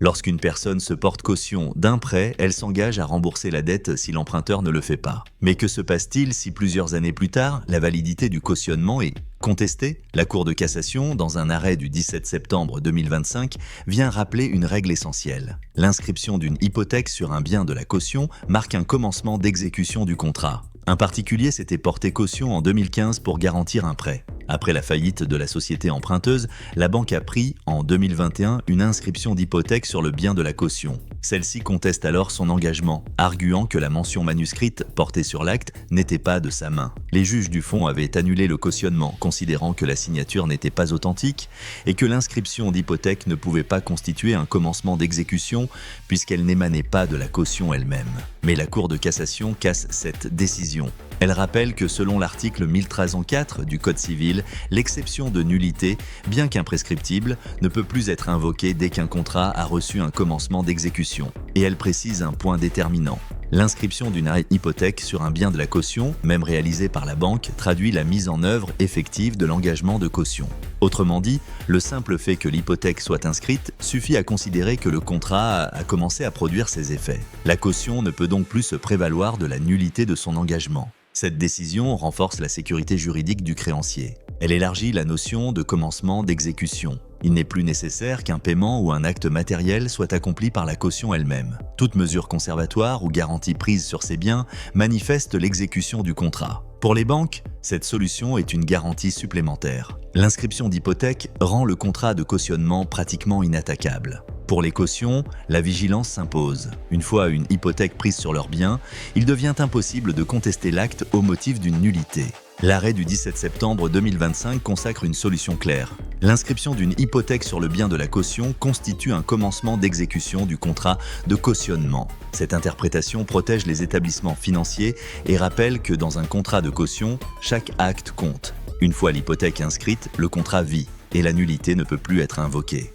Lorsqu'une personne se porte caution d'un prêt, elle s'engage à rembourser la dette si l'emprunteur ne le fait pas. Mais que se passe-t-il si plusieurs années plus tard, la validité du cautionnement est contestée? La Cour de cassation, dans un arrêt du 17 septembre 2025, vient rappeler une règle essentielle. L'inscription d'une hypothèque sur un bien de la caution marque un commencement d'exécution du contrat. Un particulier s'était porté caution en 2015 pour garantir un prêt. Après la faillite de la société emprunteuse, la banque a pris, en 2021, une inscription d'hypothèque sur le bien de la caution. Celle-ci conteste alors son engagement, arguant que la mention manuscrite portée sur l'acte n'était pas de sa main. Les juges du fond avaient annulé le cautionnement, considérant que la signature n'était pas authentique et que l'inscription d'hypothèque ne pouvait pas constituer un commencement d'exécution puisqu'elle n'émanait pas de la caution elle-même. Mais la Cour de cassation casse cette décision. Elle rappelle que selon l'article 1304 du Code civil, l'exception de nullité, bien qu'imprescriptible, ne peut plus être invoquée dès qu'un contrat a reçu un commencement d'exécution. Et elle précise un point déterminant. L'inscription d'une hypothèque sur un bien de la caution, même réalisée par la banque, traduit la mise en œuvre effective de l'engagement de caution. Autrement dit, le simple fait que l'hypothèque soit inscrite suffit à considérer que le contrat a commencé à produire ses effets. La caution ne peut donc plus se prévaloir de la nullité de son engagement. Cette décision renforce la sécurité juridique du créancier. Elle élargit la notion de commencement d'exécution. Il n'est plus nécessaire qu'un paiement ou un acte matériel soit accompli par la caution elle-même. Toute mesure conservatoire ou garantie prise sur ces biens manifeste l'exécution du contrat. Pour les banques, cette solution est une garantie supplémentaire. L'inscription d'hypothèque rend le contrat de cautionnement pratiquement inattaquable. Pour les cautions, la vigilance s'impose. Une fois une hypothèque prise sur leurs biens, il devient impossible de contester l'acte au motif d'une nullité. L'arrêt du 17 septembre 2025 consacre une solution claire. L'inscription d'une hypothèque sur le bien de la caution constitue un commencement d'exécution du contrat de cautionnement. Cette interprétation protège les établissements financiers et rappelle que dans un contrat de caution, chaque acte compte. Une fois l'hypothèque inscrite, le contrat vit et la nullité ne peut plus être invoquée.